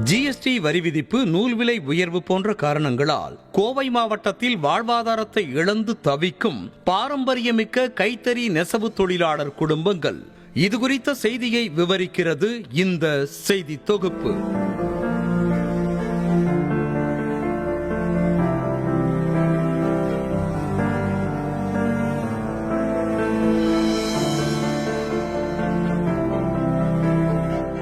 GST வரி விதிப்பு, நூல் விலை உயர்வு போன்ற காரணங்களால் கோவை மாவட்டத்தில் வாழ்வாதாரத்தை இழந்து தவிக்கும் பாரம்பரியமிக்க கைத்தறி நெசவு தொழிலாளர் குடும்பங்கள். இதுகுறித்த செய்தியை விவரிக்கிறது இந்த செய்தி தொகுப்பு.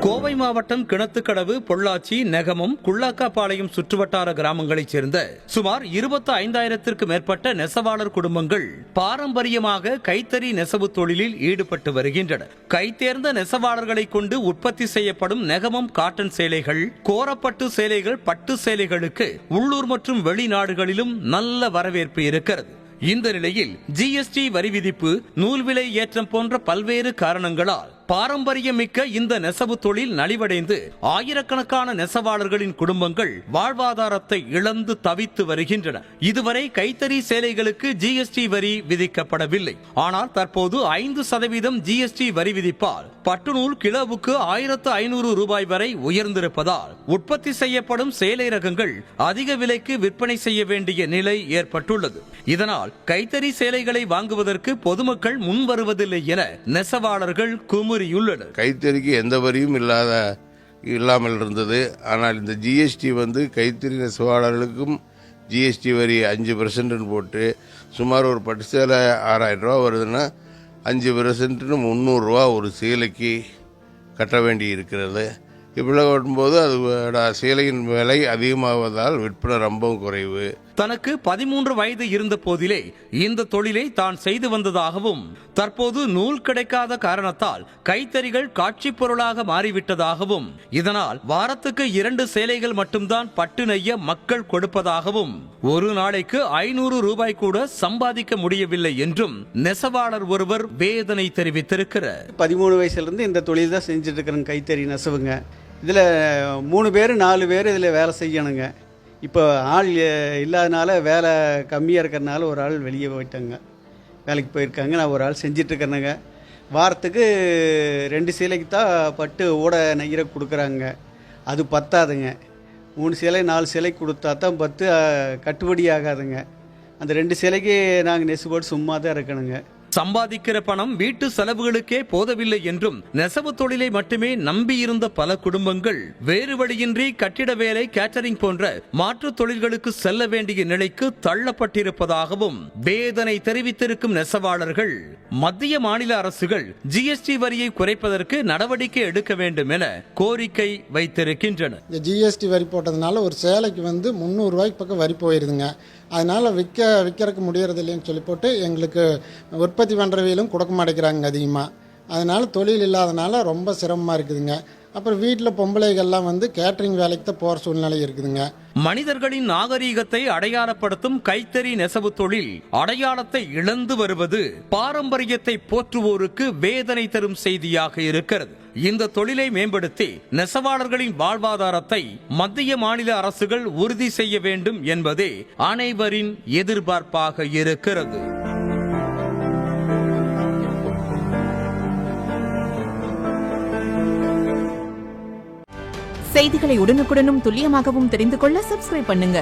கோவை மாவட்டம் கிணத்துக்கடவு, பொள்ளாச்சி, நெகமம், குள்ளாக்காபாளையம் சுற்றுவட்டார கிராமங்களைச் சேர்ந்த சுமார் 25,000த்திற்கும் மேற்பட்ட நெசவாளர் குடும்பங்கள் பாரம்பரியமாக கைத்தறி நெசவு தொழிலில் ஈடுபட்டு வருகின்றனர். கைதேர்ந்த நெசவாளர்களை கொண்டு உற்பத்தி செய்யப்படும் நெகமம் காட்டன் சேலைகள், கோரப்பட்டு சேலைகள், பட்டு சேலைகளுக்கு உள்ளூர் மற்றும் வெளிநாடுகளிலும் நல்ல வரவேற்பு இருக்கிறது. இந்த நிலையில் ஜிஎஸ்டி வரி விதிப்பு, நூல் விலை ஏற்றம் போன்ற பல்வேறு காரணங்களால் பாரம்பரியமிக்க இந்த நெசவு தொழில் நலிவடைந்து ஆயிரக்கணக்கான நெசவாளர்களின் குடும்பங்கள் வாழ்வாதாரத்தை இழந்து தவித்து வருகின்றன. இதுவரை கைத்தறி சேலைகளுக்கு ஜிஎஸ்டி வரி விதிக்கப்படவில்லை. ஆனால் தற்போது 5% ஜிஎஸ்டி வரி விதிப்பால் பட்டு நூல் கிலோவுக்கு 1,500 ரூபாய் வரை உயர்ந்திருப்பதால் உற்பத்தி செய்யப்படும் சேலை ரகங்கள் அதிக விலைக்கு விற்பனை செய்ய வேண்டிய நிலை ஏற்பட்டுள்ளது. இதனால் கைத்தறி சேலைகளை வாங்குவதற்கு பொதுமக்கள் முன் வருவதில்லை என நெசவாளர்கள் குமுறியுள்ளனர். கைத்தறிக்கு எந்த வரியும் இல்லாமல் இருந்தது. ஆனால் இந்த ஜிஎஸ்டி கைத்தறி நெசவாளர்களுக்கும் ஜிஎஸ்டி வரி 5% போட்டு சுமார் ஒரு பட்டு சேலை 6,000 ரூபா வருதுன்னா 5% 300 ரூபா ஒரு சேலைக்கு கட்ட வேண்டி இருக்கிறது. இப்படி வரும்போது அதோட சேலையின் விலை அதிகமாவதால் விற்பனை ரொம்ப குறைவு. தனக்கு 13 வயது இருந்த போதிலே இந்த தொழிலை தான் செய்து வந்ததாகவும், தற்போது நூல் கிடைக்காத காரணத்தால் கைத்தறிகள் காட்சி பொருளாக மாறிவிட்டதாகவும், இதனால் வாரத்துக்கு 2 சேலைகள் மட்டும்தான் பட்டு நெய்ய மக்கள் கொடுப்பதாகவும், ஒரு நாளைக்கு 500 ரூபாய் கூட சம்பாதிக்க முடியவில்லை என்றும் நெசவாளர் ஒருவர் வேதனை தெரிவித்திருக்கிறார். 13 வயசுலேருந்து இந்த தொழில் தான் செஞ்சுட்டு இருக்கிறேங்க. கைத்தறி நெசவுங்க. இதில் 3 பேர் 4 பேர் இதில் வேலை செய்யணுங்க. இப்போ ஆள் இல்லாதனால, வேலை கம்மியாக இருக்கிறனால ஒரு ஆள் வெளியே போயிட்டாங்க, வேலைக்கு போயிருக்காங்க. நான் ஒரு ஆள் செஞ்சிட்ருக்கிறேனுங்க. வாரத்துக்கு 2 சேலைக்கு தான் பட்டு ஊட நெய்கிற கொடுக்குறாங்க. அது பத்தாதுங்க. 3 சேலை 4 சேலை கொடுத்தா தான் கட்டுப்படி ஆகாதுங்க. அந்த 2 சேலைக்கு நாங்கள் நெசு போட்டு சும்மா தான் இருக்கணுங்க. சம்பாதிக்கிற பணம் வீட்டு செலவுகளுக்கே போதவில்லை என்றும், நெசவு தொழிலை மட்டுமே நம்பியிருந்த பல குடும்பங்கள் வேறு வழியின்றி கட்டிட வேலை, கேட்டரிங் போன்ற மாற்று தொழில்களுக்கு செல்ல வேண்டிய நிலைக்கு தள்ளப்பட்டிருப்பதாகவும் வேதனை தெரிவித்திருக்கும் நெசவாளர்கள் மத்திய மாநில அரசுகள் ஜிஎஸ்டி வரியை குறைப்பதற்கு நடவடிக்கை எடுக்க வேண்டும் என கோரிக்கை வைத்திருக்கின்றனர். இந்த ஜிஎஸ்டி வரி போட்டதுனால ஒரு சேலைக்கு 300 ரூபாய்க்கு பக்கம் வரி போயிருதுங்க. அதனால் விற்கிறதுக்கு முடியறது இல்லைன்னு சொல்லி போட்டு எங்களுக்கு உற்பத்தி பண்ணுறவையிலும் கொடுக்க மாட்டேங்கிறாங்க அதிகமாக. அதனால் தொழில் இல்லாதனால ரொம்ப சிரமமாக இருக்குதுங்க. அப்புறம் வீட்டில் பொம்பளைகள்லாம் கேட்டரிங் வேலைக்கு தான் போகிற சூழ்நிலை இருக்குதுங்க. மனிதர்களின் நாகரீகத்தை அடையாளப்படுத்தும் கைத்தறி நெசவு தொழில் அடையாளத்தை இழந்து வருவது பாரம்பரியத்தை போற்றுவோருக்கு வேதனை தரும் செய்தியாக இருக்கிறது. இந்த தொழிலை மேம்படுத்தி நெசவாளர்களின் வாழ்வாதாரத்தை மத்திய மாநில அரசுகள் உறுதி செய்ய வேண்டும் என்பதே அனைவரின் எதிர்பார்ப்பாக இருக்கிறது. செய்திகளை உடனுக்குடனும் துல்லியமாகவும் தெரிந்து கொள்ள சப்ஸ்கிரைப் பண்ணுங்க.